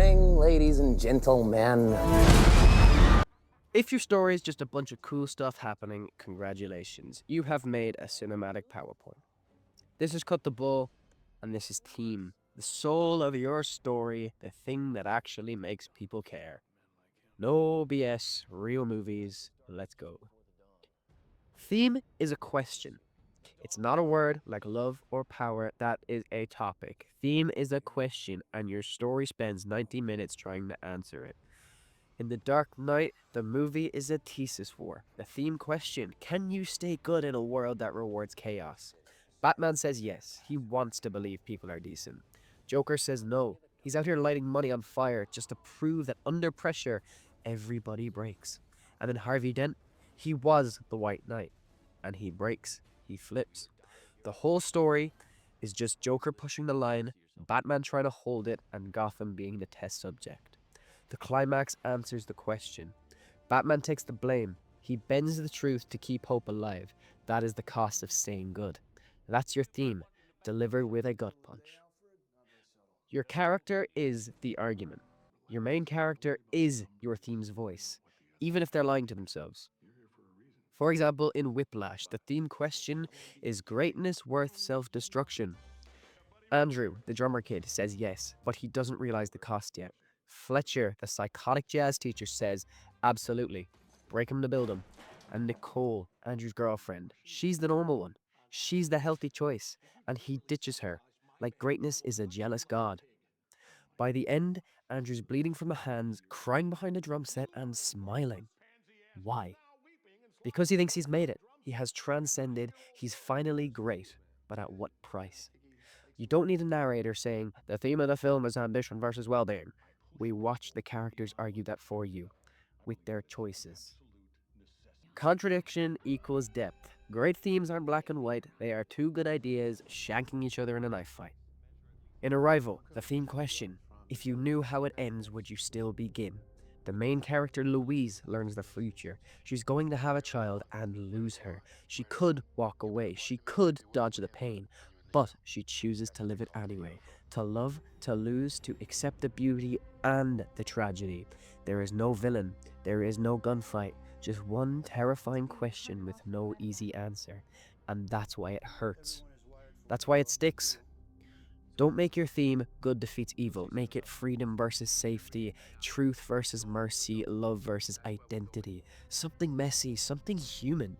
evening, ladies and gentlemen. If your story is just a bunch of cool stuff happening, congratulations. You have made a cinematic PowerPoint. This is Cut the Bull, and this is Theme, the soul of your story, the thing that actually makes people care. No BS, real movies, let's go. Theme is a question. It's not a word like love or power, that is a topic. Theme is a question, and your story spends 90 minutes trying to answer it. In The Dark Knight, the movie is a thesis war. The theme question: can you stay good in a world that rewards chaos? Batman says yes, he wants to believe people are decent. Joker says no, he's out here lighting money on fire just to prove that under pressure, everybody breaks. And then Harvey Dent, he was the White Knight. And he breaks, he flips. The whole story is just Joker pushing the line, Batman trying to hold it, and Gotham being the test subject. The climax answers the question. Batman takes the blame. He bends the truth to keep hope alive. That is the cost of staying good. That's your theme, delivered with a gut punch. Your character is the argument. Your main character is your theme's voice, even if they're lying to themselves. For example, in Whiplash, the theme question is greatness worth self-destruction? Andrew, the drummer kid, says yes, but he doesn't realize the cost yet. Fletcher, the psychotic jazz teacher, says absolutely. Break him to build him. And Nicole, Andrew's girlfriend, she's the normal one. She's the healthy choice, and he ditches her, like greatness is a jealous god. By the end, Andrew's bleeding from the hands, crying behind a drum set, and smiling. Why? Because he thinks he's made it. He has transcended. He's finally great. But at what price? You don't need a narrator saying, the theme of the film is ambition versus well-being. We watch the characters argue that for you, with their choices. Contradiction equals depth. Great themes aren't black and white. They are two good ideas shanking each other in a knife fight. In Arrival, the theme question: if you knew how it ends, would you still begin? The main character, Louise, learns the future. She's going to have a child and lose her. She could walk away. She could dodge the pain. But she chooses to live it anyway. To love, to lose, to accept the beauty and the tragedy. There is no villain. There is no gunfight. Just one terrifying question with no easy answer. And that's why it hurts. That's why it sticks. Don't make your theme good defeats evil. Make it freedom versus safety, truth versus mercy, love versus identity. Something messy, something human.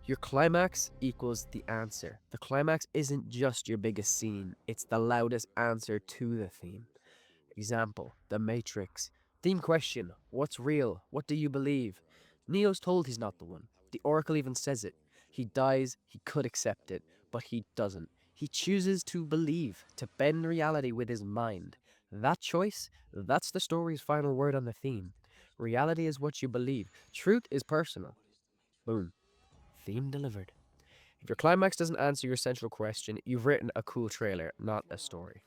Your climax equals the answer. The climax isn't just your biggest scene, it's the loudest answer to the theme. Example, The Matrix. Theme question: what's real? What do you believe? Neo's told he's not the one. The Oracle even says it. He dies, he could accept it, but he doesn't. He chooses to believe, to bend reality with his mind. That choice, that's the story's final word on the theme. Reality is what you believe. Truth is personal. Boom. Theme delivered. If your climax doesn't answer your central question, you've written a cool trailer, not a story.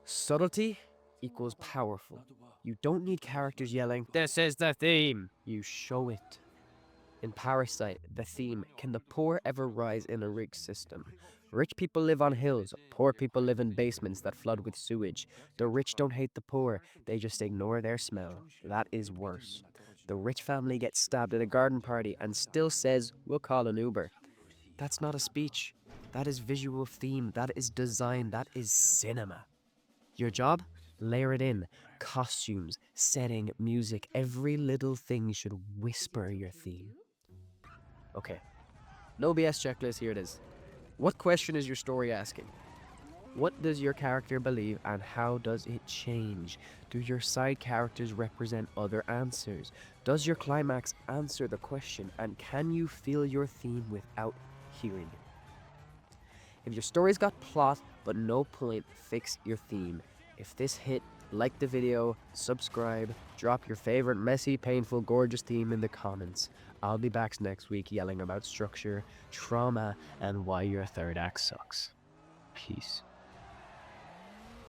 Subtlety equals powerful. You don't need characters yelling, "This is the theme!" You show it. In Parasite, the theme: can the poor ever rise in a rigged system? Rich people live on hills, poor people live in basements that flood with sewage. The rich don't hate the poor, they just ignore their smell. That is worse. The rich family gets stabbed at a garden party and still says, "We'll call an Uber." That's not a speech. That is visual theme. That is design. That is cinema. Your job? Layer it in. Costumes, setting, music, every little thing should whisper your theme. Okay, no BS checklist, here it is. What question is your story asking? What does your character believe and how does it change? Do your side characters represent other answers? Does your climax answer the question, and can you feel your theme without hearing it? If your story's got plot but no point, fix your theme. If this hit, like the video, subscribe, drop your favorite messy, painful, gorgeous theme in the comments. I'll be back next week yelling about structure, trauma, and why your third act sucks. Peace.